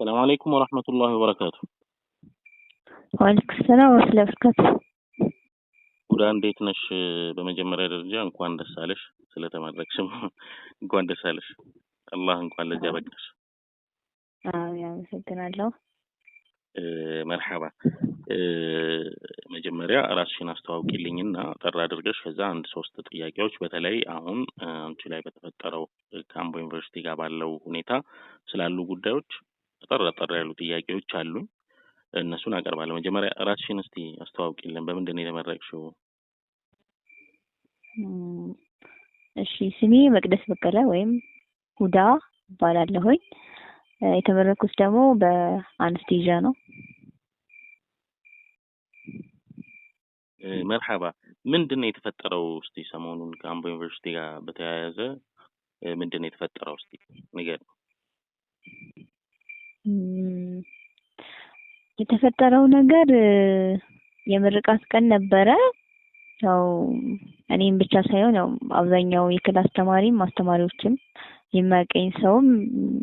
السلام عليكم ورحمة الله وبركاته. وعليكم السلام ورحمة الله وبركاته. وده እንዴት ነሽ? በመጀመሪያ ደረጃ እንኳን ደስ አለሽ ስለተመረቅሽም እንኳን ደስ አለሽ። አላህ እንኳን ለዚያ በቃሽ። አመሰግናለሁ። መርሐባ። መጀመሪያ ራስሽን አስተዋውቂልኝና ጠራ አድርገሽ ከዛ አንድ ሶስት ጥያቄዎች በተለይ አሁን አንቺ ላይ በተፈጠረው ከአምቦ ዩኒቨርሲቲ ጋር ባለው ሁኔታ ስላሉ ጉዳዮች ጠራ ያሉ ጥያቄዎች አሉኝ። እነሱን አቀርባለሁ። መጀመሪያ ራስሽን እስቲ አስተዋውቂልን። በምንድን ነው የተመረቅሽው? እሺ፣ ስሜ መቅደስ በቀለ ወይም ሁዳ እባላለሁኝ። የተመረኩት ደግሞ በአንስቴዥያ ነው። መርሐባ። ምንድን ነው የተፈጠረው? እስቲ ሰሞኑን ከአምቦ ዩኒቨርሲቲ ጋር በተያያዘ ምንድን ነው የተፈጠረው? እስቲ ንገሪኝ። የተፈጠረው ነገር የምርቃት ቀን ነበረ። ያው እኔም ብቻ ሳይሆን ያው አብዛኛው የክላስ ተማሪም አስተማሪዎችም የሚያውቀኝ ሰውም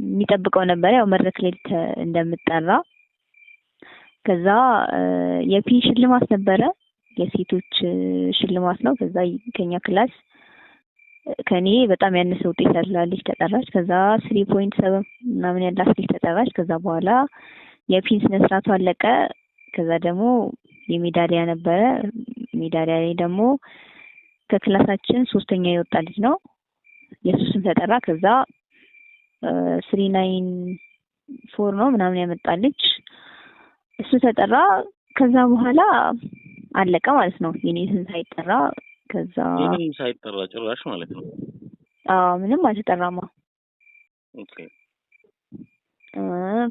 የሚጠብቀው ነበር ያው መድረክ ላይ እንደምጠራ። ከዛ የፒ ሽልማት ነበረ፣ የሴቶች ሽልማት ነው። ከዛ ከኛ ክላስ ከኔ በጣም ያነሰ ውጤት ያላት ተጠራች። ከዛ 3.7 ምናምን ያላት ተጠራች። ከዛ በኋላ የፒን ስነ ስርዓቱ አለቀ። ከዛ ደግሞ የሜዳሊያ ነበረ። ሜዳሊያ ላይ ደግሞ ከክላሳችን ሶስተኛ የወጣ ልጅ ነው፣ የሱስም ተጠራ። ከዛ 394 ነው ምናምን ያመጣልች እሱ ተጠራ። ከዛ በኋላ አለቀ ማለት ነው። የኔን ሳይጠራ ከዛ የኔን ሳይጠራ ጭራሽ ማለት ነው። ምንም አልተጠራማ። ኦኬ።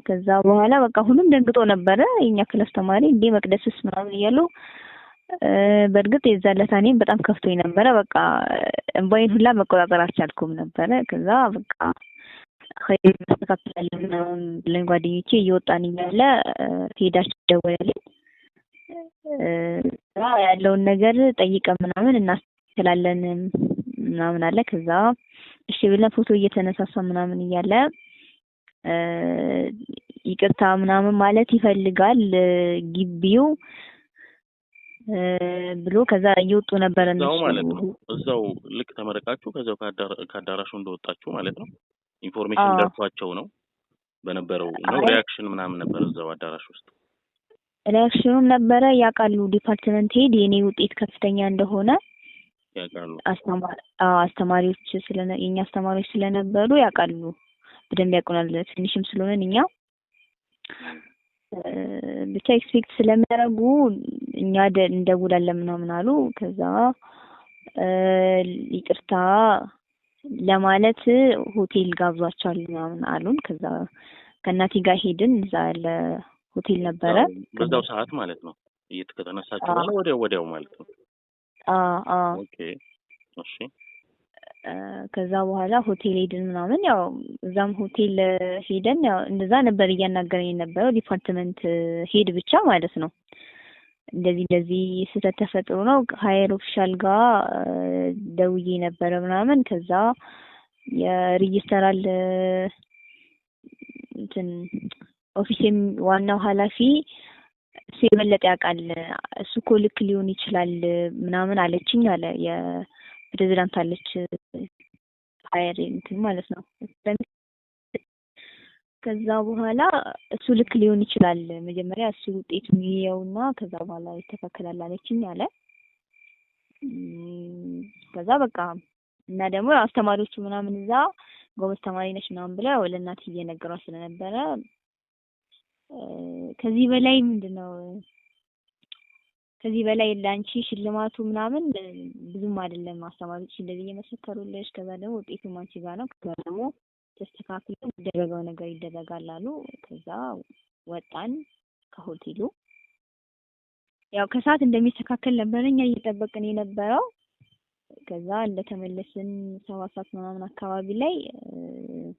ከዛ በኋላ በቃ ሁሉም ደንግጦ ነበረ። የኛ ክላስ ተማሪ እንዴ መቅደስስ ምናምን እያሉ በእርግጥ የዛለታ እኔም በጣም ከፍቶኝ ነበረ። በቃ እንባዬን ሁላ መቆጣጠር አልቻልኩም ነበረ። ከዛ በቃ ኸይር መስተካከላለን ምናምን ብለን ጓደኞቼ እየወጣን እያለ ሄዳች ደወለልኝ። ያለውን ነገር ጠይቀን ምናምን እናስተላለን ምናምን አለ። ከዛ እሺ ብለን ፎቶ እየተነሳሳ ምናምን እያለ ይቅርታ ምናምን ማለት ይፈልጋል ግቢው ብሎ ከዛ እየወጡ ነበር እዛው ማለት ነው። እዛው ልክ ተመረቃችሁ ከዛው ከአዳራሹ እንደወጣችሁ ማለት ነው። ኢንፎርሜሽን ደርሷቸው ነው በነበረው ነው። ሪአክሽን ምናምን ነበር እዛው አዳራሽ ውስጥ ሪአክሽኑም ነበረ። ያውቃሉ ዲፓርትመንት ሄድ የኔ ውጤት ከፍተኛ እንደሆነ ያውቃሉ። አስተማሪዎች የኛ አስተማሪዎች ስለነበሩ ያውቃሉ፣ በደንብ ያውቁናል። ትንሽም ስለሆነን እኛ ብቻ ኤክስፔክት ስለሚያደርጉ እኛ እንደውላለን ምናምን አሉ። ከዛ ይቅርታ ለማለት ሆቴል ጋብዟቸዋል ምናምን አሉን። ከዛ ከእናቴ ጋር ሄድን። እዛ ያለ ሆቴል ነበረ በዛው ሰዓት ማለት ነው። እየተከተነሳችሁ ነው ወዲያው ማለት ነው። ኦኬ እሺ። ከዛ በኋላ ሆቴል ሄድን ምናምን ያው እዛም ሆቴል ሄደን ያው እንደዛ ነበር እያናገረኝ የነበረው ዲፓርትመንት ሄድ ብቻ ማለት ነው። እንደዚህ ስህተት ተፈጥሮ ነው ሃየር ኦፊሻል ጋር ደውዬ ነበረ ምናምን። ከዛ የሬጂስተራል ኦፊሴም ዋናው ኃላፊ እሱ የበለጠ ያውቃል፣ እሱ እኮ ልክ ሊሆን ይችላል ምናምን አለችኝ አለ። የፕሬዝዳንት አለች ሃየር ማለት ነው። ከዛ በኋላ እሱ ልክ ሊሆን ይችላል መጀመሪያ እሱ ውጤቱን ይየውና ከዛ በኋላ ይተካከላል አለችኝ አለ። ከዛ በቃ እና ደግሞ አስተማሪዎቹ ምናምን እዛ ጎበዝ ተማሪ ነች ምናምን ብለው ለእናት እየነገሯት ስለነበረ ከዚህ በላይ ምንድነው ከዚህ በላይ ላንቺ ሽልማቱ ምናምን ብዙም አይደለም፣ አስተማሪዎች እንደዚህ እየመሰከሩልሽ፣ ከዛ ደግሞ ውጤቱ አንቺ ጋር ነው፣ ከዛ ደግሞ ተስተካክሎ የሚደረገው ነገር ይደረጋል አሉ። ከዛ ወጣን ከሆቴሉ። ያው ከሰዓት እንደሚስተካከል ነበር እኛ እየጠበቅን የነበረው። ከዛ እንደተመለስን 7 ሰዓት ምናምን አካባቢ ላይ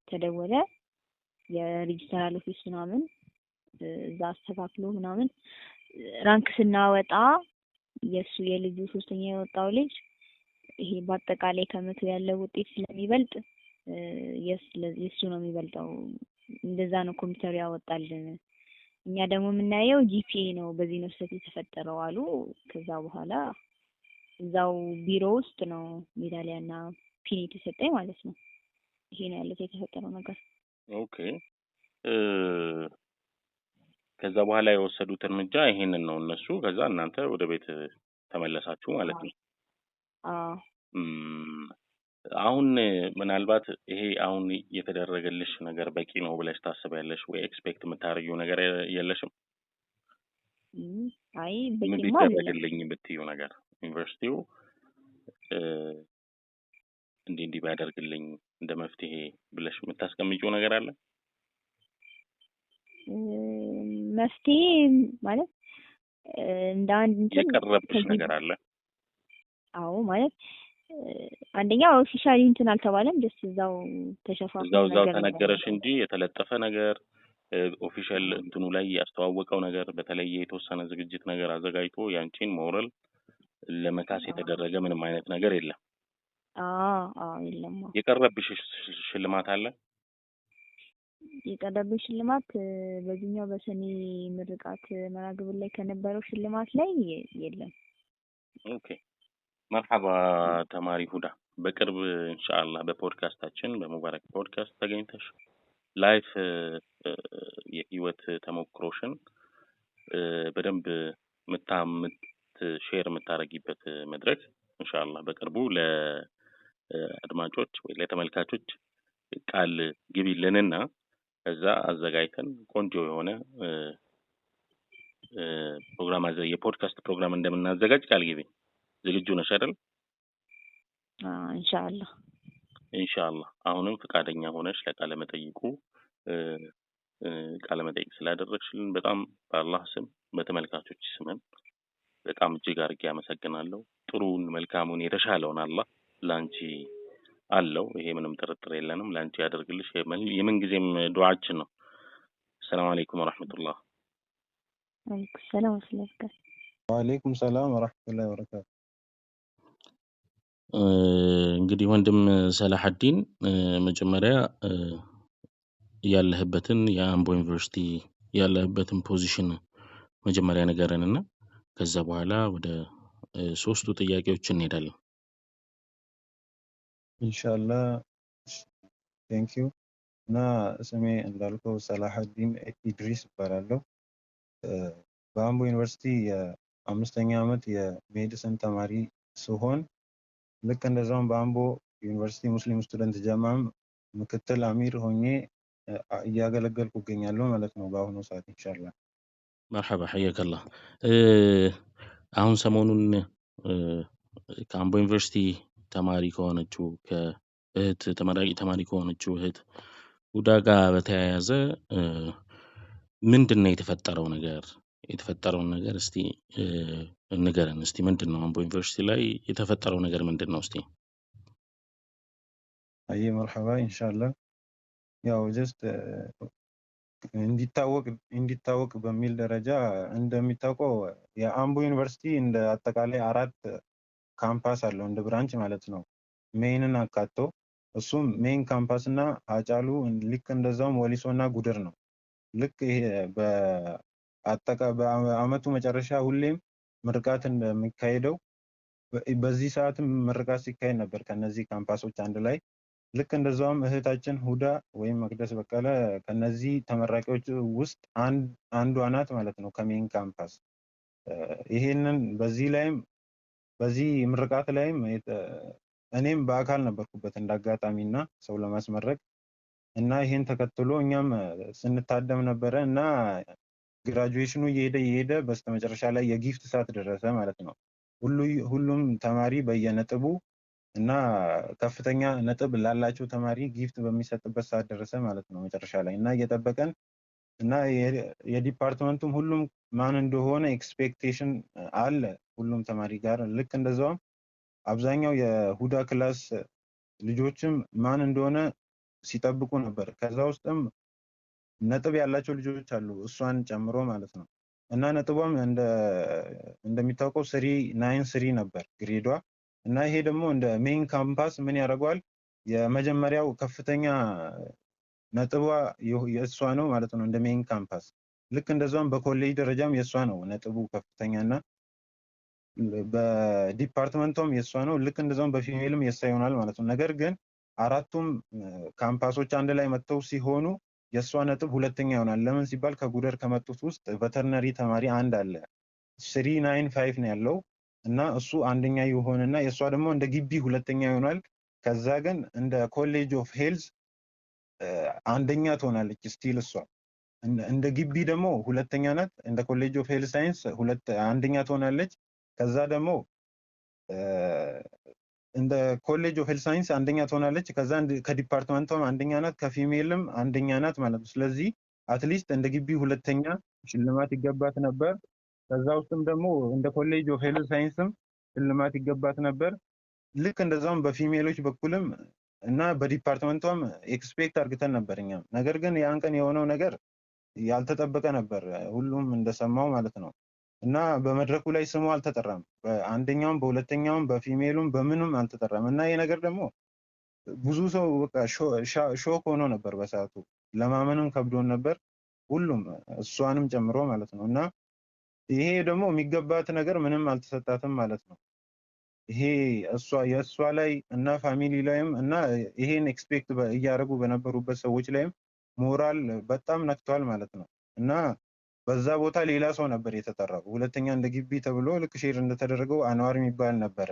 ተደወለ። የሬጂስተራል ኦፊስ ምናምን እዛ አስተካክሎ ምናምን ራንክ ስናወጣ የልጁ ሶስተኛ የወጣው ልጅ ይሄ በአጠቃላይ ከመቶ ያለው ውጤት ስለሚበልጥ የሱ ነው የሚበልጠው እንደዛ ነው ኮምፒውተሩ ያወጣልን። እኛ ደግሞ የምናየው ጂፒኤ ነው በዚህ ነው ስህተት የተፈጠረው አሉ። ከዛ በኋላ እዛው ቢሮ ውስጥ ነው ሜዳሊያና ፒን የተሰጠኝ ማለት ነው። ይሄ ነው ያለው የተፈጠረው ነገር። ኦኬ ከዛ በኋላ የወሰዱት እርምጃ ይሄንን ነው እነሱ። ከዛ እናንተ ወደ ቤት ተመለሳችሁ ማለት ነው። አዎ አሁን ምናልባት ይሄ አሁን የተደረገልሽ ነገር በቂ ነው ብለሽ ታስቢያለሽ ወይ? ኤክስፔክት የምታደርጊው ነገር የለሽም? አይ ምን በቂማ አይደለም። ቢደረግልኝ የምትይው ነገር ዩኒቨርሲቲው እንዲህ ቢያደርግልኝ እንደ መፍትሄ ብለሽ የምታስቀምጪው ነገር አለ? መፍትሄ ማለት እንደ አንድ እንትን የቀረብሽ ነገር አለ? አዎ ማለት አንደኛ ኦፊሻሊ እንትን አልተባለም። ደስ እዛው ተሸፋፍኖ እዛው ተነገረሽ እንጂ የተለጠፈ ነገር ኦፊሻል እንትኑ ላይ ያስተዋወቀው ነገር በተለየ የተወሰነ ዝግጅት ነገር አዘጋጅቶ ያንቺን ሞራል ለመካስ የተደረገ ምንም አይነት ነገር የለም? የለም። የቀረብሽ ሽልማት አለ? የቀረብኝ ሽልማት በዚህኛው በሰኔ ምርቃት መርሃ ግብር ላይ ከነበረው ሽልማት ላይ የለም። ኦኬ መርሐባ ተማሪ ሁዳ፣ በቅርብ ኢንሻአላህ በፖድካስታችን በሙባረክ ፖድካስት ተገኝተሽ ላይፍ የህይወት ተሞክሮሽን በደንብ ሼር የምታረጊበት መድረክ ኢንሻአላህ በቅርቡ ለአድማጮች ወይ ለተመልካቾች ቃል ግቢልንና ከዛ አዘጋጅተን ቆንጆ የሆነ ፕሮግራም የፖድካስት ፕሮግራም እንደምናዘጋጅ ቃል ግቢ። ዝግጁ ነሽ አይደል? ኢንሻአላህ አሁንም ፍቃደኛ ሆነሽ ለቃለ መጠይቁ ቃለ መጠይቅ ስላደረግሽልን በጣም በአላህ ስም በተመልካቾች ስም በጣም እጅግ አድርጌ አመሰግናለሁ። ጥሩን መልካሙን የተሻለውን አላህ ላንቺ አለው። ይሄ ምንም ጥርጥር የለንም። ላንቺ ያደርግልሽ የምን ጊዜም ዱዓችን ነው። ሰላም አለይኩም ወራህመቱላህ። ወአለይኩም ሰላም ወራህመቱላሂ ወበረካቱ። እንግዲህ ወንድም ሰላሐዲን መጀመሪያ ያለህበትን የአምቦ ዩኒቨርሲቲ ያለህበትን ፖዚሽን መጀመሪያ ነገርንና ከዛ በኋላ ወደ ሶስቱ ጥያቄዎች እንሄዳለን። ኢንሻአላህ ቴንክ ዩ። እና ስሜ እንዳልከው ሰላሐዲን ኢድሪስ እባላለሁ። በአምቦ ዩኒቨርሲቲ የአምስተኛ ዓመት የሜዲሲን ተማሪ ሲሆን ልክ እንደዛውም በአምቦ ዩኒቨርሲቲ ሙስሊም ስቱደንት ጀማም ምክትል አሚር ሆኜ እያገለገልኩ እገኛለሁ ማለት ነው በአሁኑ ሰዓት ኢንሻአላህ። መርሐባ ሐየከላህ። አሁን ሰሞኑን ከአምቦ ዩኒቨርሲቲ ተማሪ ከሆነችው ከእህት ተመራቂ ተማሪ ከሆነችው እህት ሁዳ ጋር በተያያዘ ምንድነው የተፈጠረው ነገር? የተፈጠረውን ነገር እስቲ ንገረን። እስቲ ምንድነው አምቦ ዩኒቨርሲቲ ላይ የተፈጠረው ነገር ምንድነው? እስቲ አይ መርሐባ ኢንሻአላህ። ያው ጀስት እንዲታወቅ በሚል ደረጃ እንደሚታወቀው የአምቦ ዩኒቨርሲቲ እንደ አጠቃላይ 4 ካምፓስ አለው እንደ ብራንች ማለት ነው። ሜይንን አካቶ እሱም ሜይን ካምፓስ እና አጫሉ ልክ እንደዛውም ወሊሶና ጉድር ነው። ልክ ይሄ በአመቱ መጨረሻ ሁሌም ምርቃት እንደሚካሄደው በዚህ ሰዓትም ምርቃት ሲካሄድ ነበር ከነዚህ ካምፓሶች አንድ ላይ። ልክ እንደዛውም እህታችን ሁዳ ወይም መቅደስ በቀለ ከነዚህ ተመራቂዎች ውስጥ አንዷ ናት ማለት ነው ከሜን ካምፓስ። ይሄንን በዚህ ምርቃት ላይም እኔም በአካል ነበርኩበት እንዳጋጣሚና ሰው ለማስመረቅ እና ይሄን ተከትሎ እኛም ስንታደም ነበረ እና ግራጁዌሽኑ እየሄደ በስተመጨረሻ ላይ የጊፍት ሰዓት ደረሰ ማለት ነው። ሁሉም ተማሪ በየነጥቡ እና ከፍተኛ ነጥብ ላላቸው ተማሪ ጊፍት በሚሰጥበት ሰዓት ደረሰ ማለት ነው መጨረሻ ላይ እና እየጠበቀን እና የዲፓርትመንቱም ሁሉም ማን እንደሆነ ኤክስፔክቴሽን አለ ሁሉም ተማሪ ጋር። ልክ እንደዛውም አብዛኛው የሁዳ ክላስ ልጆችም ማን እንደሆነ ሲጠብቁ ነበር። ከዛ ውስጥም ነጥብ ያላቸው ልጆች አሉ እሷን ጨምሮ ማለት ነው። እና ነጥቧም እንደሚታወቀው 393 ነበር ግሬዷ። እና ይሄ ደግሞ እንደ ሜን ካምፓስ ምን ያደርገዋል የመጀመሪያው ከፍተኛ ነጥቧ የእሷ ነው ማለት ነው እንደ ሜይን ካምፓስ። ልክ እንደዛውም በኮሌጅ ደረጃም የእሷ ነው ነጥቡ ከፍተኛና በዲፓርትመንቷም የእሷ ነው። ልክ እንደዛውም በፊሜልም የእሷ ይሆናል ማለት ነው። ነገር ግን አራቱም ካምፓሶች አንድ ላይ መጥተው ሲሆኑ የእሷ ነጥብ ሁለተኛ ይሆናል። ለምን ሲባል ከጉደር ከመጡት ውስጥ ቬተርነሪ ተማሪ አንድ አለ 395 ነው ያለው እና እሱ አንደኛ ይሆንና የእሷ ደግሞ እንደ ግቢ ሁለተኛ ይሆናል። ከዛ ግን እንደ ኮሌጅ ኦፍ ሄልዝ አንደኛ ትሆናለች ስቲል እሷ እንደ ግቢ ደግሞ ሁለተኛ ናት። እንደ ኮሌጅ ኦፍ ሄልዝ ሳይንስ አንደኛ ትሆናለች። ከዛ ደግሞ እንደ ኮሌጅ ኦፍ ሄልዝ ሳይንስ አንደኛ ትሆናለች። ከዛ ከዲፓርትመንቷም አንደኛ ናት፣ ከፊሜልም አንደኛ ናት ማለት ነው። ስለዚህ አትሊስት እንደ ግቢ ሁለተኛ ሽልማት ይገባት ነበር። ከዛ ውስጥም ደግሞ እንደ ኮሌጅ ኦፍ ሄልዝ ሳይንስም ሽልማት ይገባት ነበር። ልክ እንደዛውም በፊሜሎች በኩልም እና በዲፓርትመንቷም ኤክስፔክት አድርገን ነበር እኛም። ነገር ግን ያን ቀን የሆነው ነገር ያልተጠበቀ ነበር፣ ሁሉም እንደሰማው ማለት ነው። እና በመድረኩ ላይ ስሙ አልተጠራም፣ በአንደኛውም በሁለተኛውም በፊሜሉም በምንም አልተጠራም። እና ይሄ ነገር ደግሞ ብዙ ሰው በቃ ሾክ ሆኖ ነበር በሰዓቱ፣ ለማመንም ከብዶን ነበር ሁሉም፣ እሷንም ጨምሮ ማለት ነው። እና ይሄ ደግሞ የሚገባት ነገር ምንም አልተሰጣትም ማለት ነው። ይሄ የእሷ ላይ እና ፋሚሊ ላይም እና ይሄን ኤክስፔክት እያደረጉ በነበሩበት ሰዎች ላይም ሞራል በጣም ነክቷል ማለት ነው። እና በዛ ቦታ ሌላ ሰው ነበር የተጠራው ሁለተኛ እንደ ግቢ ተብሎ ልክ ሼር እንደተደረገው አንዋር የሚባል ነበረ።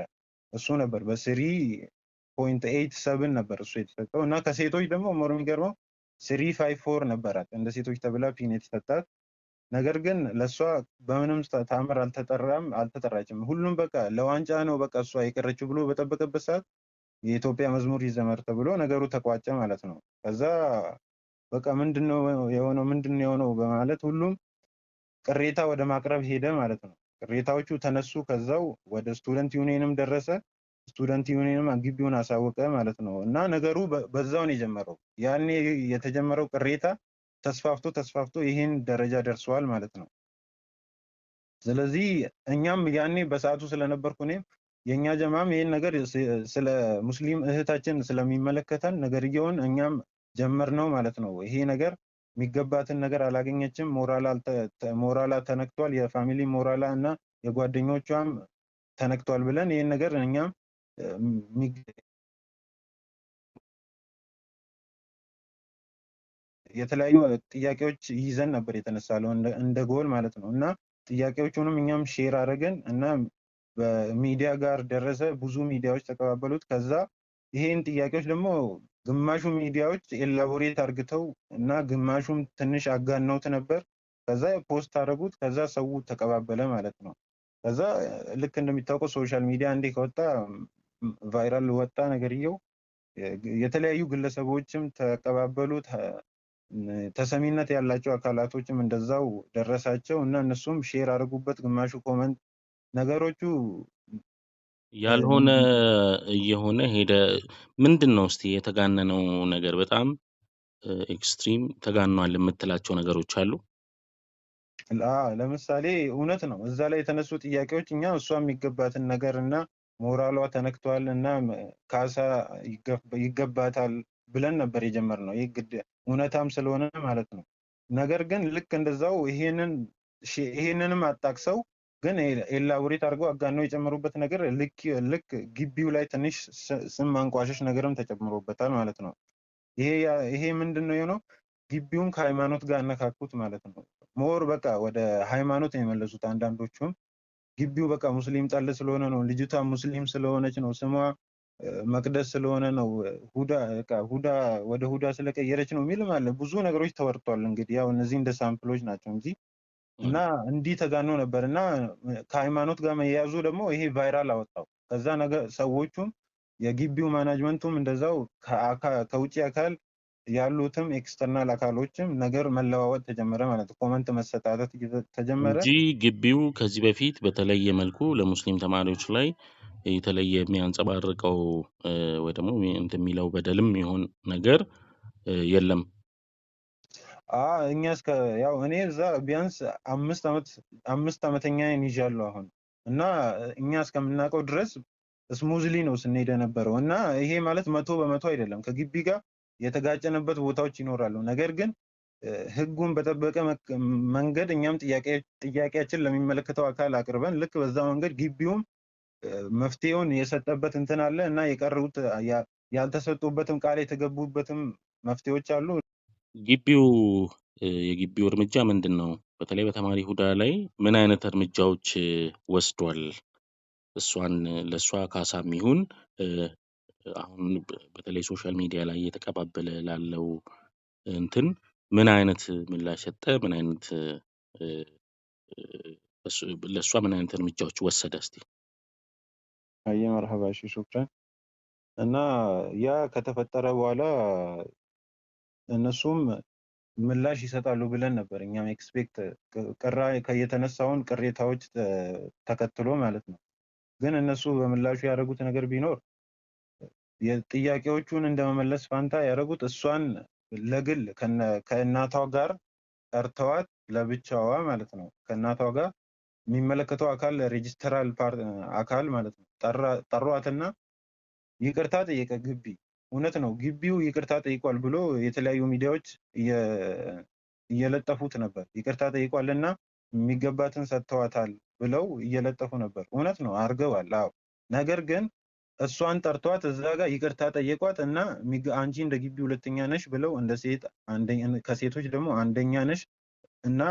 እሱ ነበር በ3.87 ነበር እሱ የተሰጠው። እና ከሴቶች ደግሞ ሞር የሚገርመው 3.54 ነበራት እንደ ሴቶች ተብላ ፒን የተሰጣት። ነገር ግን ለሷ በምንም ታምር አልተጠራችም። ሁሉም በቃ ለዋንጫ ነው በቃ እሷ የቀረችው ብሎ በጠበቀበት ሰዓት የኢትዮጵያ መዝሙር ይዘመር ተብሎ ነገሩ ተቋጨ ማለት ነው። ከዛ በቃ ምንድነው የሆነው በማለት ሁሉም ቅሬታ ወደ ማቅረብ ሄደ ማለት ነው። ቅሬታዎቹ ተነሱ። ከዛው ወደ ስቱደንት ዩኒየንም ደረሰ። ስቱደንት ዩኒየንም ግቢውን አሳወቀ ማለት ነው። እና ነገሩ በዛው ነው የጀመረው። ያኔ የተጀመረው ቅሬታ ተስፋፍቶ ይሄን ደረጃ ደርሷል ማለት ነው። ስለዚህ እኛም ያኔ በሰዓቱ ስለነበርኩ እኔም የኛ ጀማም ይሄን ነገር ስለ ሙስሊም እህታችን ስለሚመለከተን ነገርየውን እኛም ጀመርነው ማለት ነው። ይሄ ነገር የሚገባትን ነገር አላገኘችም፣ ሞራላ ተነክቷል፣ የፋሚሊ ሞራላ እና የጓደኞቿም ተነክቷል ብለን ይሄን ነገር እኛም የተለያዩ ጥያቄዎች ይዘን ነበር የተነሳለው እንደ ጎል ማለት ነው። እና ጥያቄዎቹንም እኛም ሼር አደረገን እና በሚዲያ ጋር ደረሰ። ብዙ ሚዲያዎች ተቀባበሉት። ከዛ ይሄን ጥያቄዎች ደግሞ ግማሹ ሚዲያዎች ኤላቦሬት አርግተው እና ግማሹም ትንሽ አጋነውት ነበር። ከዛ ፖስት አደረጉት። ከዛ ሰው ተቀባበለ ማለት ነው። ከዛ ልክ እንደሚታወቀው ሶሻል ሚዲያ እንዴ ከወጣ ቫይራል ወጣ ነገርየው። የተለያዩ ግለሰቦችም ተቀባበሉት። ተሰሚነት ያላቸው አካላቶችም እንደዛው ደረሳቸው እና እነሱም ሼር አድርጉበት። ግማሹ ኮመንት ነገሮቹ ያልሆነ እየሆነ ሄደ። ምንድነው እስቲ የተጋነነው ነገር? በጣም ኤክስትሪም ተጋኗል የምትላቸው ነገሮች አሉ? ለምሳሌ እውነት ነው እዛ ላይ የተነሱ ጥያቄዎች እኛ እሷ የሚገባትን ነገር እና ሞራሏ ተነክቷል እና ካሳ ይገባታል ብለን ነበር የጀመርነው። ይህ ግድ እውነታም ስለሆነ ማለት ነው። ነገር ግን ልክ እንደዛው ይሄንንም አጣቅሰው ግን ኤላቦሬት አድርገው አጋነው የጨመሩበት ነገር ልክ ግቢው ላይ ትንሽ ስም ማንቋሸሽ ነገርም ተጨምሮበታል ማለት ነው። ይሄ ምንድነው የሆነው? ግቢውን ከሃይማኖት ጋር አነካኩት ማለት ነው። ሞር በቃ ወደ ሃይማኖት የመለሱት አንዳንዶቹም ግቢው በቃ ሙስሊም ጠል ስለሆነ ነው፣ ልጅቷ ሙስሊም ስለሆነች ነው፣ ስሟ መቅደስ ስለሆነ ነው፣ ሁዳ ወደ ሁዳ ስለቀየረች ነው የሚልም አለ። ብዙ ነገሮች ተወርቷል። እንግዲህ ያው እነዚህ እንደ ሳምፕሎች ናቸው እንጂ እና እንዲህ ተጋኖ ነበር እና ከሃይማኖት ጋር መያያዙ ደግሞ ይሄ ቫይራል አወጣው። ከዛ ነገር ሰዎቹም የግቢው ማናጅመንቱም እንደዛው ከውጪ አካል ያሉትም ኤክስተርናል አካሎችም ነገር መለዋወጥ ተጀመረ ማለት ነው። ኮመንት መሰጣጠት ተጀመረ እንጂ ግቢው ከዚህ በፊት በተለየ መልኩ ለሙስሊም ተማሪዎች ላይ የተለየ የሚያንጸባርቀው ወይ ደግሞ እንትን የሚለው በደልም ይሆን ነገር የለም። እኛ ያው እኔ እዛ ቢያንስ 5 ዓመተኛ ይዣለሁ አሁን እና እኛ እስከምናውቀው ድረስ ስሙዝሊ ነው ስንሄድ የነበረው እና ይሄ ማለት 100% አይደለም። ከግቢ ጋር የተጋጨንበት ቦታዎች ይኖራሉ። ነገር ግን ህጉን በጠበቀ መንገድ እኛም ጥያቄያችን ለሚመለከተው አካል አቅርበን ልክ በዛ መንገድ ግቢውም መፍትሄውን የሰጠበት እንትን አለ እና የቀሩት ያልተሰጡበትም ቃል የተገቡበትም መፍትሄዎች አሉ። የግቢው እርምጃ ምንድን ነው? በተለይ በተማሪ ሁዳ ላይ ምን አይነት እርምጃዎች ወስዷል? ለእሷ ካሳም ይሁን አሁን በተለይ ሶሻል ሚዲያ ላይ እየተቀባበለ ላለው እንትን ምን አይነት ምላሽ ሰጠ? ምን አይነት ለእሷ ምን አይነት እርምጃዎች ወሰደ? እስቲ መርሐባ ሹክራን። እና ያ ከተፈጠረ በኋላ እነሱም ምላሽ ይሰጣሉ ብለን ነበር እኛም ኤክስፔክት የተነሳውን ቅሬታዎች ተከትሎ ማለት ነው። ግን እነሱ በምላሹ ያደረጉት ነገር ቢኖር የጥያቄዎቹን እንደመመለስ ፋንታ ያደረጉት እሷን ለግል ከእናቷ ጋር ጠርተዋት ለብቻዋ ማለት ነው ከእናቷ ጋር የሚመለከተው አካል ሬጂስተራል አካል ማለት ነው ጠሯትና ይቅርታ ጠየቀ። ግቢ እውነት ነው ግቢው ይቅርታ ጠይቋል ብሎ የተለያዩ ሚዲያዎች እየለጠፉት ነበር። ይቅርታ ጠይቋልና የሚገባትን ሰጥተዋታል ብለው እየለጠፉ ነበር። እውነት ነው አድርገዋል። አዎ ነገር ግን እሷን ጠርቷት እዛ ጋር ይቅርታ ጠየቋት እና አንቺ እንደ ግቢ ሁለተኛ ነሽ ብለው እንደ ሴት ከሴቶች ደግሞ አንደኛ ነሽ እና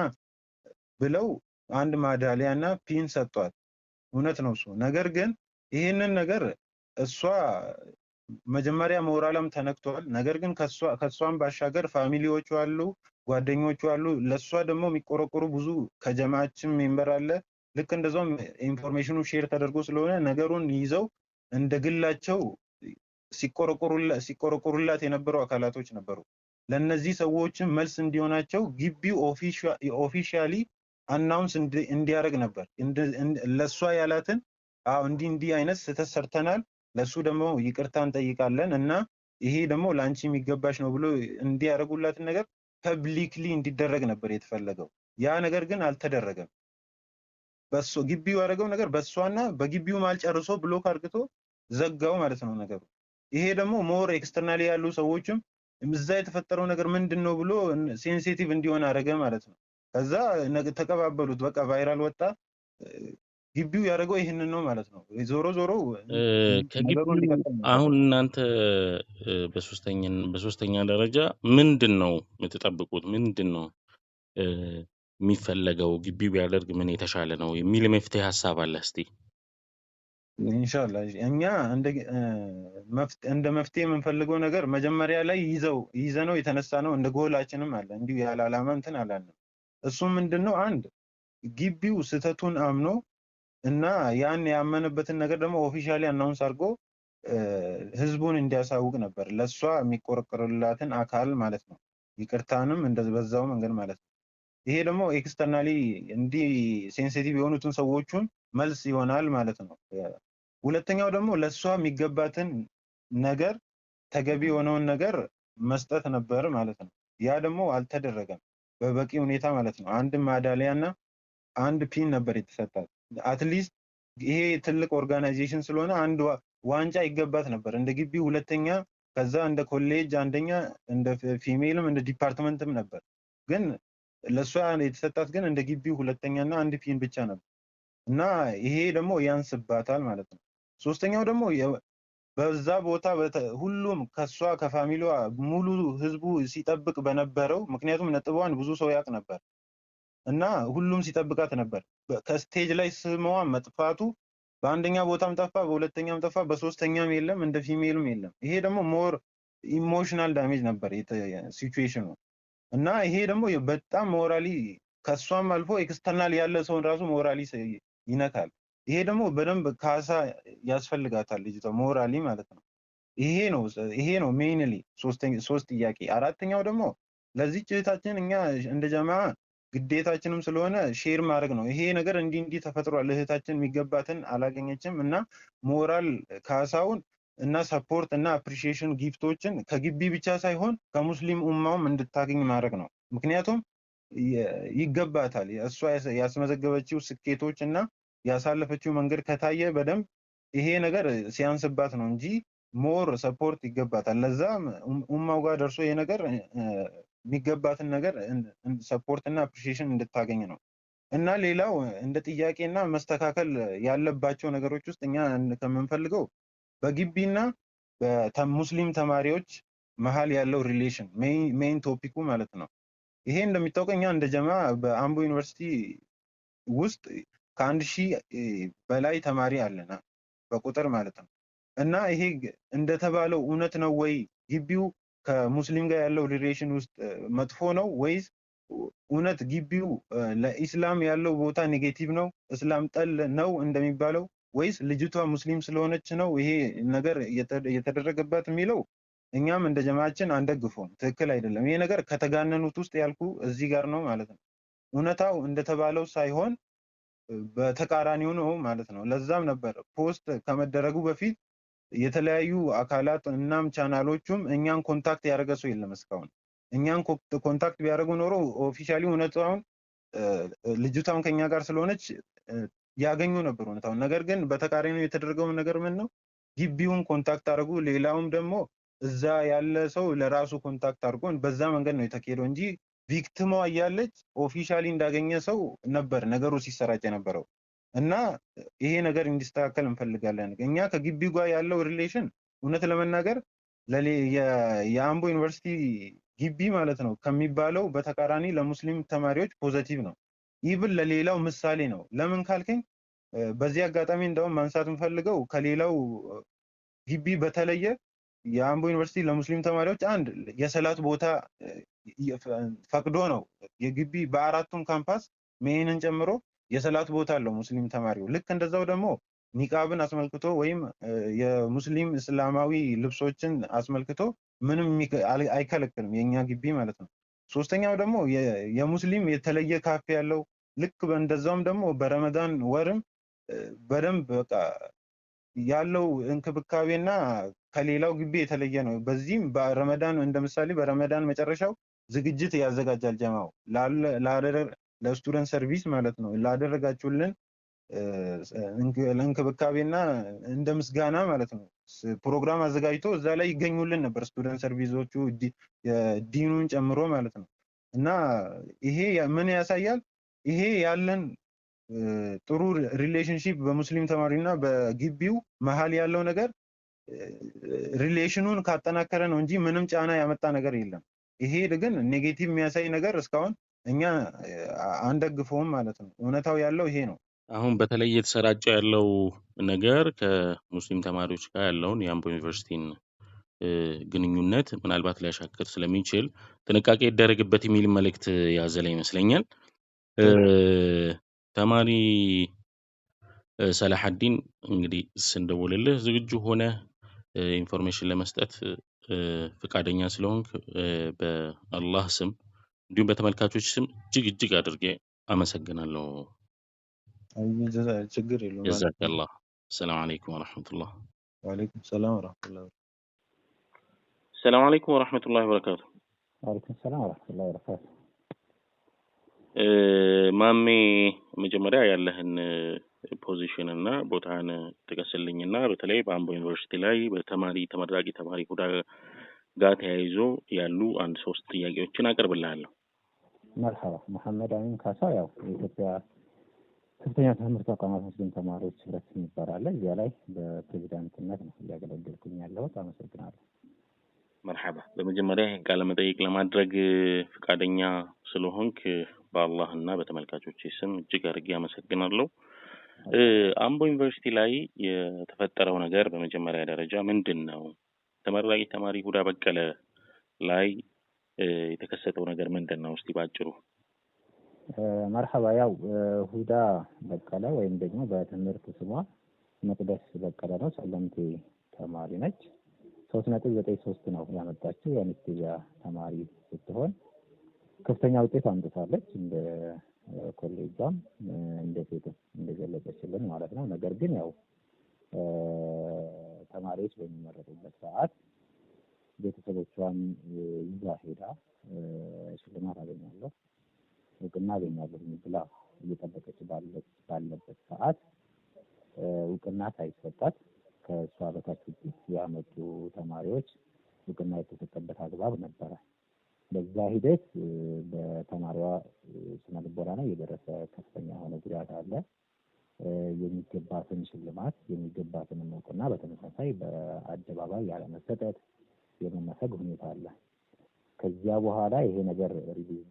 ብለው አንድ ማዳሊያ እና ፒን ሰጧት። እውነት ነው እሱ። ነገር ግን ይህንን ነገር እሷ መጀመሪያ ሞራላም ተነክቷል። ነገር ግን ከሷም ባሻገር ፋሚሊዎቹ አሉ፣ ጓደኞቹ አሉ። ለሷ ደግሞ የሚቆረቆሩ ብዙ ከጀማዓችን ሜምበር አለ። ልክ እንደዛም ኢንፎርሜሽኑ ሼር ተደርጎ ስለሆነ ነገሩን ይዘው እንደ ግላቸው ሲቆረቆሩላት የነበሩ አካላቶች ነበሩ። ለነዚህ ሰዎችም መልስ እንዲሆናቸው ግቢው ኦፊሻሊ አናውንስ እንዲያደርግ ነበር ለሷ ያላትን እንዲህ አይነት ስህተት ሰርተናል፣ ለሱ ደግሞ ይቅርታ እንጠይቃለን እና ይሄ ደግሞ ለአንቺ የሚገባሽ ነው ብሎ እንዲያደርጉላትን ነገር ፐብሊክሊ እንዲደረግ ነበር የተፈለገው። ያ ነገር ግን አልተደረገም። ግቢው ያደረገው ነገር በሷና በግቢው ማል ጨርሶ ብሎክ አርግቶ ዘጋው ማለት ነው ነገሩ። ይሄ ደግሞ ሞር ኤክስተርናሊ ያሉ ሰዎችም እዛ የተፈጠረው ነገር ምንድነው ብሎ ሴንሲቲቭ እንዲሆን አደረገ ማለት ነው። ከዛ ተቀባበሉት፣ በቃ ቫይራል ወጣ። ግቢው ያደረገው ይህንን ነው ማለት ነው። ዞሮ ከግቢው አሁን እናንተ በሶስተኛ ደረጃ ምንድን ነው የምትጠብቁት? ምንድን ነው የሚፈለገው? ግቢው ቢያደርግ ምን የተሻለ ነው የሚል መፍትሄ ሀሳብ አለ? እስቲ ኢንሻአላህ እኛ እንደ መፍትሄ የምንፈልገው ነገር መጀመሪያ ላይ ይዘነው የተነሳ ነው እንደ ጎላችንም አለ እንዲሁ ያለ ዓላማ እንትን አላለም። እሱ ምንድነው አንድ ግቢው ስህተቱን አምኖ እና ያን ያመነበትን ነገር ደግሞ ኦፊሻሊ አናውንስ አድርጎ ህዝቡን እንዲያሳውቅ ነበር፣ ለሷ የሚቆረቆርላትን አካል ማለት ነው። ይቅርታንም እንደዚህ በዛው መንገድ ማለት ነው። ይሄ ደግሞ ኤክስተርናሊ እንዲህ ሴንሲቲቭ የሆኑትን ሰዎቹን መልስ ይሆናል ማለት ነው። ሁለተኛው ደግሞ ለሷ የሚገባትን ነገር ተገቢ የሆነውን ነገር መስጠት ነበር ማለት ነው። ያ ደግሞ አልተደረገም በበቂ ሁኔታ ማለት ነው። አንድ ማዳሊያና አንድ ፒን ነበር የተሰጣት። አትሊስት ይሄ ትልቅ ኦርጋናይዜሽን ስለሆነ አንድ ዋንጫ ይገባት ነበር እንደ ግቢ ሁለተኛ፣ ከዛ እንደ ኮሌጅ አንደኛ፣ እንደ ፊሜልም እንደ ዲፓርትመንትም ነበር። ግን ለሷ የተሰጣት ግን እንደ ግቢ ሁለተኛና አንድ ፒን ብቻ ነበር እና ይሄ ደግሞ ያንስባታል ማለት ነው። ሶስተኛው ደግሞ በዛ ቦታ ሁሉም ከሷ ከፋሚሊዋ ሙሉ ህዝቡ ሲጠብቅ በነበረው ምክንያቱም ነጥቧን ብዙ ሰው ያውቅ ነበር እና ሁሉም ሲጠብቃት ነበር። ከስቴጅ ላይ ስሟ መጥፋቱ በአንደኛ ቦታም ጠፋ፣ በሁለተኛም ጠፋ፣ በሶስተኛም የለም፣ እንደ ፊሜልም የለም። ይሄ ደግሞ ሞር ኢሞሽናል ዳሜጅ ነበር ሲቹዌሽኑ እና ይሄ ደግሞ በጣም ሞራሊ ከሷም አልፎ ኤክስተርናል ያለ ሰውን ራሱ ሞራሊ ይነካል። ይሄ ደግሞ በደንብ ካሳ ያስፈልጋታል ልጅቷ ሞራሊ ማለት ነው። ይሄ ነው ሜይንሊ ሶስት ጥያቄ። አራተኛው ደግሞ ለዚህ እህታችን እኛ እንደ ጀማ ግዴታችንም ስለሆነ ሼር ማድረግ ነው። ይሄ ነገር እንዲህ ተፈጥሯል፣ እህታችን የሚገባትን አላገኘችም እና ሞራል ካሳውን እና ሰፖርት እና አፕሪሺዬሽን ጊፍቶችን ከግቢ ብቻ ሳይሆን ከሙስሊም ኡማውም እንድታገኝ ማድረግ ነው። ምክንያቱም ይገባታል። እሷ ያስመዘገበችው ስኬቶች እና ያሳለፈችው መንገድ ከታየ በደንብ ይሄ ነገር ሲያንስባት ነው እንጂ ሞር ሰፖርት ይገባታል። ለዛም ኡማው ጋር ደርሶ ይሄ ነገር የሚገባትን ነገር ሰፖርት እና አፕሪሺዬሽን እንድታገኝ ነው። እና ሌላው እንደ ጥያቄና መስተካከል ያለባቸው ነገሮች ውስጥ እኛ ከምንፈልገው በግቢና በሙስሊም ተማሪዎች መሀል ያለው ሪሌሽን ሜይን ቶፒኩ ማለት ነው። ይሄ እንደሚታወቀው እኛ እንደ ጀማ በአምቦ ዩኒቨርሲቲ ውስጥ ከ1000 በላይ ተማሪ አለና በቁጥር ማለት ነው። እና ይሄ እንደተባለው እውነት ነው ወይ? ግቢው ከሙስሊም ጋር ያለው ሪሌሽን ውስጥ መጥፎ ነው ወይስ እውነት ግቢው ለኢስላም ያለው ቦታ ኔጌቲቭ ነው፣ እስላም ጠል ነው እንደሚባለው፣ ወይስ ልጅቷ ሙስሊም ስለሆነች ነው ይሄ ነገር እየተደረገባት የሚለው እኛም እንደ ጀማዓችን አንደግፈውም። ትክክል አይደለም። ይሄ ነገር ከተጋነኑት ውስጥ ያልኩ እዚህ ጋር ነው ማለት ነው። እውነታው እንደተባለው ሳይሆን በተቃራኒው ነው ማለት ነው። ለዛም ነበር ፖስት ከመደረጉ በፊት የተለያዩ አካላት እናም ቻናሎቹም እኛን ኮንታክት ያደረገ ሰው የለም እስካሁን። እኛን ኮንታክት ቢያደርጉ ኖሮ ኦፊሻሊ እውነታውን ልጅቷም ከኛ ጋር ስለሆነች ያገኙ ነበር እውነታውን። ነገር ግን በተቃራኒው የተደረገው ነገር ምን ነው? ግቢውን ኮንታክት አድርጉ፣ ሌላውም ደግሞ እዛ ያለ ሰው ለራሱ ኮንታክት አድርጎን በዛ መንገድ ነው የተካሄደው እንጂ ቪክቲሟ እያለች ኦፊሻሊ እንዳገኘ ሰው ነበር ነገሩ ሲሰራጭ የነበረው። እና ይሄ ነገር እንዲስተካከል እንፈልጋለን። እኛ ከግቢው ጋር ያለው ሪሌሽን እውነት ለመናገር የአምቦ ዩኒቨርሲቲ ግቢ ማለት ነው ከሚባለው በተቃራኒ ለሙስሊም ተማሪዎች ፖዚቲቭ ነው። ኢቭን ለሌላው ምሳሌ ነው። ለምን ካልከኝ በዚህ አጋጣሚ እንደውም ማንሳት እንፈልገው ከሌላው ግቢ በተለየ የአምቦ ዩኒቨርሲቲ ለሙስሊም ተማሪዎች አንድ የሰላት ቦታ ፈቅዶ ነው። የግቢ በአራቱም ካምፓስ ሜይንን ጨምሮ የሰላት ቦታ አለው ሙስሊም ተማሪው። ልክ እንደዛው ደግሞ ኒቃብን አስመልክቶ ወይም የሙስሊም እስላማዊ ልብሶችን አስመልክቶ ምንም አይከለክልም የኛ ግቢ ማለት ነው። ሶስተኛው ደግሞ የሙስሊም የተለየ ካፌ ያለው ልክ እንደዛውም ደግሞ በረመዳን ወርም በደንብ በቃ ያለው እንክብካቤና ከሌላው ግቢ የተለየ ነው። በዚህም በረመዳን እንደምሳሌ በረመዳን መጨረሻው ዝግጅት ያዘጋጃል ጀማው ለስቱደንት ሰርቪስ ማለት ነው ላደረጋችሁልን ለእንክብካቤና እንደ ምስጋና ማለት ነው ፕሮግራም አዘጋጅቶ እዛ ላይ ይገኙልን ነበር ስቱደንት ሰርቪሶቹ ዲኑን ጨምሮ ማለት ነው። እና ይሄ ምን ያሳያል? ይሄ ያለን ጥሩ ሪሌሽንሺፕ በሙስሊም ተማሪና በግቢው መሀል ያለው ነገር ሪሌሽኑን ካጠናከረ ነው እንጂ ምንም ጫና ያመጣ ነገር የለም። ይሄ ግን ኔጌቲቭ የሚያሳይ ነገር እስካሁን እኛ አንደግፈውም ማለት ነው። እውነታው ያለው ይሄ ነው። አሁን በተለይ እየተሰራጨ ያለው ነገር ከሙስሊም ተማሪዎች ጋር ያለውን የአምቦ ዩኒቨርሲቲን ግንኙነት ምናልባት ሊያሻክር ስለሚችል ጥንቃቄ ይደረግበት የሚል መልእክት ያዘለ ይመስለኛል። ተማሪ ሰላሐዲን እንግዲህ ስንደውልልህ ዝግጁ ሆነ ኢንፎርሜሽን ለመስጠት ፍቃደኛ ስለሆንክ በአላህ ስም እንዲሁም በተመልካቾች ስም እጅግ አድርጌ አመሰግናለሁ። ችግር የለውም። ጀዛከላህ። ሰላም አለይኩም ወራህመቱላህ። ወአለይኩም ሰላም ወራህመቱላህ። ሰላም አለይኩም ወራህመቱላሂ ወበረካቱ። ወአለይኩም ሰላም ወራህመቱላሂ ወበረካቱ። ማሜ መጀመሪያ ያለህን ፖዚሽን እና ቦታን ጥቀስልኝና በተለይ በአምቦ ዩኒቨርሲቲ ላይ ተመራቂ ተማሪ ሁዳ ጋር ተያይዞ ያሉ አንድ 3 ጥያቄዎችን አቀርብልሃለሁ። መርሐባ። መሐመድ አሚን ካሳ ያው የኢትዮጵያ ከፍተኛ ትምህርት ተቋማት ሙስሊም ተማሪዎች ህብረት ይባላል። እዚያ ላይ በፕሬዝዳንትነት ነው እያገለገልኩኝ ያለሁት። አመሰግናለሁ። መርሐባ። በመጀመሪያ ይህን ቃለ መጠይቅ ለማድረግ ፍቃደኛ ስለሆንክ በአላህ እና በተመልካቾች ስም እጅግ አድርጌ አመሰግናለሁ። አምቦ ዩኒቨርሲቲ ላይ የተፈጠረው ነገር በመጀመሪያ ደረጃ ምንድን ነው? ተመራቂ ተማሪ ሁዳ በቀለ ላይ የተከሰተው ነገር ምንድን ነው? እስቲ ባጭሩ። መርሐባ። ያው ሁዳ በቀለ ወይም ደግሞ በትምህርት ስሟ መቅደስ በቀለ ነው። ሰለምቴ ተማሪ ነች። 3.93 ነው ያመጣችው። የአንስቴዚያ ተማሪ ስትሆን ከፍተኛ ውጤት አምጥታለች። እንደ ኮሌጇም እንደ ሴትም እንደገለጸችልን ማለት ነው። ነገር ግን ያው ተማሪዎች በሚመረጡበት ሰዓት ቤተሰቦቿን ይዛ ሄዳ ሽልማት አገኛለሁ እውቅና አገኛለሁ ብላ እየጠበቀች ባለበት ሰዓት እውቅና ሳይሰጣት ከእሷ በታች ውጤት ያመጡ ተማሪዎች እውቅና የተሰጠበት አግባብ ነበረ። በዛ ሂደት በተማሪዋ ስነ ልቦና ላይ የደረሰ ከፍተኛ የሆነ ጉዳት አለ። የሚገባትን ሽልማት የሚገባትን እውቅና በተመሳሳይ በአደባባይ ያለመሰጠት የመነፈግ ሁኔታ አለ። ከዚያ በኋላ ይሄ ነገር ሪሊዝ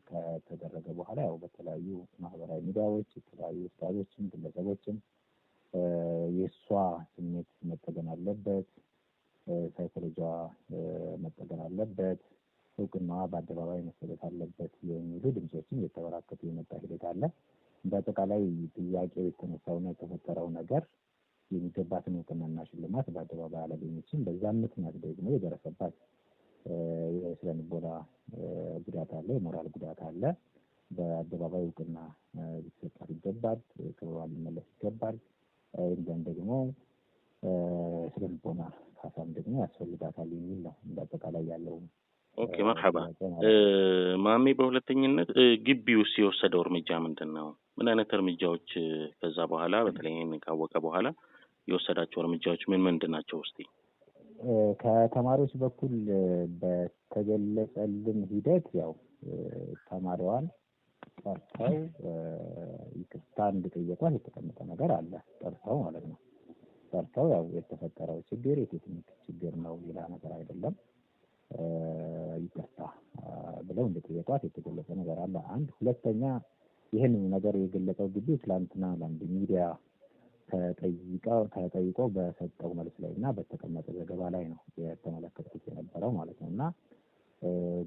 ከተደረገ በኋላ ያው በተለያዩ ማህበራዊ ሚዲያዎች የተለያዩ ኡስታዞችም ግለሰቦችም የእሷ ስሜት መጠገን አለበት፣ ሳይኮሎጂዋ መጠገን አለበት፣ እውቅናዋ በአደባባይ መሰጠት አለበት የሚሉ ድምጾችን እየተበራከቱ የመጣ ሂደት አለ። በአጠቃላይ ጥያቄው የተነሳውና የተፈጠረው ነገር የሚገባትን እውቅናና ሽልማት በአደባባይ አላገኘችም። በዛም ምክንያት ደግሞ የደረሰባት የስነ ልቦና ጉዳት አለ፣ የሞራል ጉዳት አለ። በአደባባይ እውቅና ሊሰጣት ይገባል፣ ክብሯ ሊመለስ ይገባል። እንዲሁም ደግሞ ስነ ልቦና ካሳም ደግሞ ያስፈልጋታል የሚል ነው በአጠቃላይ ያለው። ኦኬ መርሐባ ማሜ። በሁለተኝነት ግቢ ውስጥ የወሰደው እርምጃ ምንድን ነው? ምን አይነት እርምጃዎች ከዛ በኋላ በተለይ ካወቀ በኋላ የወሰዳቸው እርምጃዎች ምንድን ናቸው? እስቲ ከተማሪዎች በኩል በተገለጸልን ሂደት ያው ተማሪዋን ጠርተው ይቅርታ እንድጠየቋት የተቀመጠ ነገር አለ። ጠርተው ማለት ነው። ጠርተው ያው የተፈጠረው ችግር የቴክኒክ ችግር ነው፣ ሌላ ነገር አይደለም፣ ይቅርታ ብለው እንደጠየቋት የተገለጸ ነገር አለ። አንድ ሁለተኛ ይህን ነገር የገለጸው ግቢ ትላንትና ለአንድ ሚዲያ ተጠይቆ በሰጠው መልስ ላይ እና በተቀመጠ ዘገባ ላይ ነው የተመለከትኩት የነበረው ማለት ነው። እና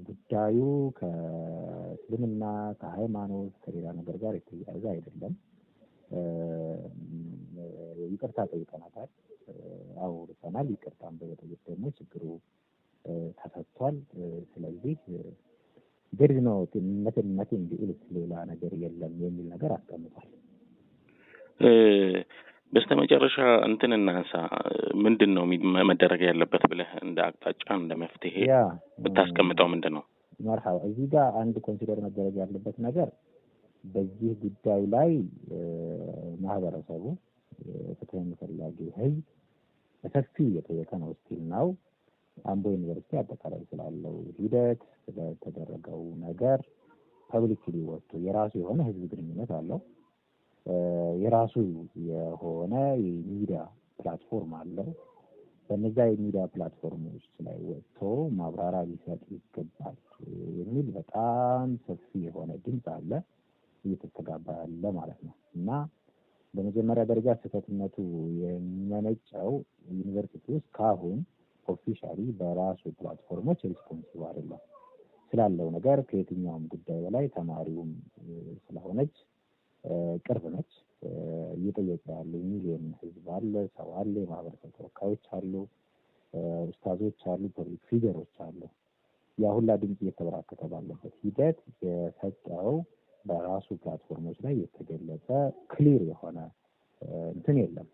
ጉዳዩ ከእስልምና ከሃይማኖት ከሌላ ነገር ጋር የተያያዘ አይደለም። ይቅርታ ጠይቀናታል፣ አውርተናል። ይቅርታን በመጠየቅ ደግሞ ችግሩ ተፈቷል። ስለዚህ ግድ ነው መተን ቢልስ ሌላ ነገር የለም የሚል ነገር አስቀምጧል። በስተመጨረሻ እንትን እናንሳ፣ ምንድን ነው መደረግ ያለበት ብለህ እንደ አቅጣጫ እንደ መፍትሄ ብታስቀምጠው ምንድን ነው? መርሐባ። እዚህ ጋር አንድ ኮንሲደር መደረግ ያለበት ነገር በዚህ ጉዳይ ላይ ማህበረሰቡ ፍትህን ፈላጊ ህዝብ በሰፊ እየጠየቀ ነው። ስቲል ነው አምቦ ዩኒቨርሲቲ አጠቃላይ ስላለው ሂደት ስለተደረገው ነገር ፐብሊክሊ ወጥቶ የራሱ የሆነ ህዝብ ግንኙነት አለው። የራሱ የሆነ የሚዲያ ፕላትፎርም አለው። በነዛ የሚዲያ ፕላትፎርሞች ላይ ወጥቶ ማብራሪያ ሊሰጥ ይገባል የሚል በጣም ሰፊ የሆነ ድምፅ አለ፣ እየተስተጋባ ያለ ማለት ነው። እና በመጀመሪያ ደረጃ ስህተትነቱ የሚመነጨው ዩኒቨርሲቲ ውስጥ ካሁን ኦፊሻሊ በራሱ ፕላትፎርሞች ሪስፖንሲቭ አይደለም ስላለው ነገር ከየትኛውም ጉዳይ በላይ ተማሪውም ስለሆነች ቅርብ ነች። እየጠየቀ ያለ ሚሊዮን ህዝብ አለ፣ ሰው አለ፣ የማህበረሰብ ተወካዮች አሉ፣ ኡስታዞች አሉ፣ ፐብሊክ ፊገሮች አሉ። ያ ሁላ ድምፅ እየተበራከተ ባለበት ሂደት የሰጠው በራሱ ፕላትፎርሞች ላይ የተገለጸ ክሊር የሆነ እንትን የለም፣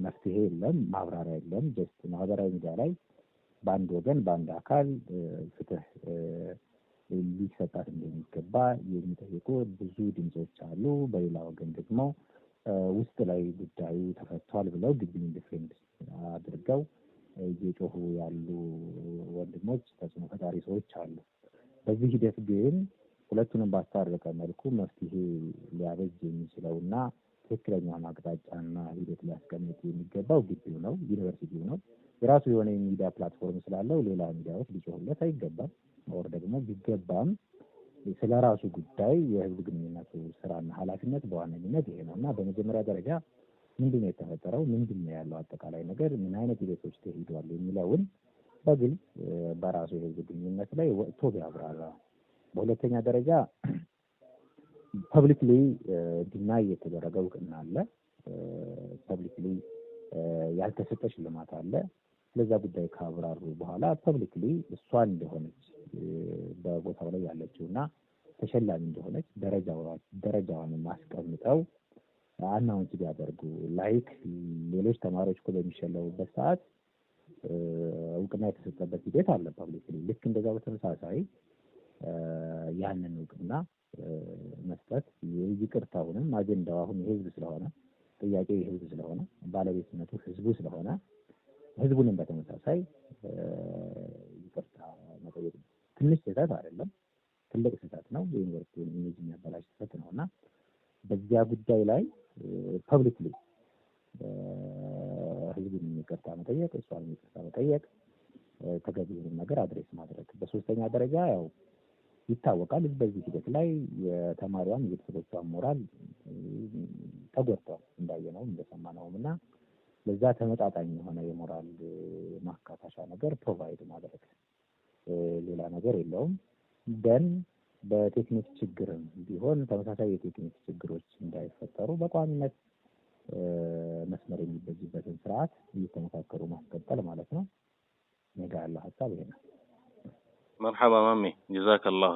መፍትሄ የለም፣ ማብራሪያ የለም። ጀስት ማህበራዊ ሚዲያ ላይ በአንድ ወገን በአንድ አካል ፍትህ ሊሰጣት እንደሚገባ የሚጠይቁ ብዙ ድምጾች አሉ። በሌላ ወገን ደግሞ ውስጥ ላይ ጉዳዩ ተፈቷል ብለው ግቢውን ዲፌንድ አድርገው እየጮሁ ያሉ ወንድሞች፣ ተጽዕኖ ፈጣሪ ሰዎች አሉ። በዚህ ሂደት ግን ሁለቱንም ባስታረቀ መልኩ መፍትሄ ሊያበጅ የሚችለውና ትክክለኛውን አቅጣጫና ሂደት ሊያስቀምጥ የሚገባው ግቢው ነው፣ ዩኒቨርሲቲው ነው። የራሱ የሆነ የሚዲያ ፕላትፎርም ስላለው ሌላ ሚዲያዎች ሊጮሁለት አይገባም። ወር ደግሞ ቢገባም ስለ ራሱ ጉዳይ የህዝብ ግንኙነቱ ስራና ኃላፊነት በዋነኝነት ይሄ ነው እና በመጀመሪያ ደረጃ ምንድን ነው የተፈጠረው፣ ምንድን ነው ያለው አጠቃላይ ነገር፣ ምን አይነት ሂደቶች ተሄዷል የሚለውን በግልጽ በራሱ የህዝብ ግንኙነት ላይ ወጥቶ ቢያብራራ። በሁለተኛ ደረጃ ፐብሊክሊ ዲናይ የተደረገ እውቅና አለ፣ ፐብሊክሊ ያልተሰጠ ሽልማት አለ። ስለዛ ጉዳይ ካብራሩ በኋላ ፐብሊክሊ እሷ እንደሆነች በቦታው ላይ ያለችውና ተሸላሚ እንደሆነች ደረጃዋን ማስቀምጠው አናውንስ ቢያደርጉ ላይክ ሌሎች ተማሪዎች እኮ በሚሸለሙበት ሰዓት እውቅና የተሰጠበት ሂደት አለ ፐብሊክሊ። ልክ እንደዛ በተመሳሳይ ያንን እውቅና መስጠት ይቅርታውንም አጀንዳው አሁን የህዝብ ስለሆነ ጥያቄው የህዝብ ስለሆነ ባለቤትነቱ ህዝቡ ስለሆነ ህዝቡንም በተመሳሳይ ይቅርታ መጠየቅ ትንሽ ስህተት አይደለም፣ ትልቅ ስህተት ነው። የዩኒቨርሲቲውን ኢሜጅ የሚያበላሽ ስህተት ነውና በዚያ ጉዳይ ላይ ፐብሊክሊ ህዝቡን ይቅርታ መጠየቅ፣ እሷን ይቅርታ መጠየቅ፣ ተገቢውን ነገር አድሬስ ማድረግ። በሶስተኛ ደረጃ ያው ይታወቃል በዚህ ሂደት ላይ የተማሪዋን የቤተሰቦቿን ሞራል ተጎድቷል እንዳየነው እንደሰማነውም እና ለዛ ተመጣጣኝ የሆነ የሞራል ማካካሻ ነገር ፕሮቫይድ ማድረግ ሌላ ነገር የለውም። ደን በቴክኒክ ችግርም ቢሆን ተመሳሳይ የቴክኒክ ችግሮች እንዳይፈጠሩ በቋሚነት መስመር የሚበጅበትን ስርዓት እየተመካከሩ ማስቀጠል ማለት ነው። ነገ ያለው ሀሳብ ይሄ ነው። መርሐባ ማሜ ጀዛከላህ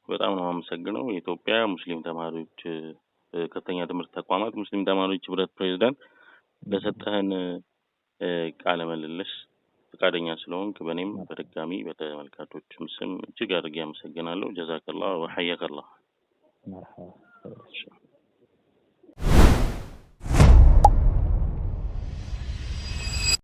በጣም ነው የማመሰግነው። የኢትዮጵያ ሙስሊም ተማሪዎች ከፍተኛ ትምህርት ተቋማት ሙስሊም ተማሪዎች ህብረት ፕሬዝዳንት ለሰጠህን ቃለ ምልልስ ፈቃደኛ ስለሆንክ በእኔም በድጋሚ በተመልካቾችም ስም እጅግ አድርጌ አመሰግናለሁ። ጀዛከላህ ወሐየከላህ። መርሐባ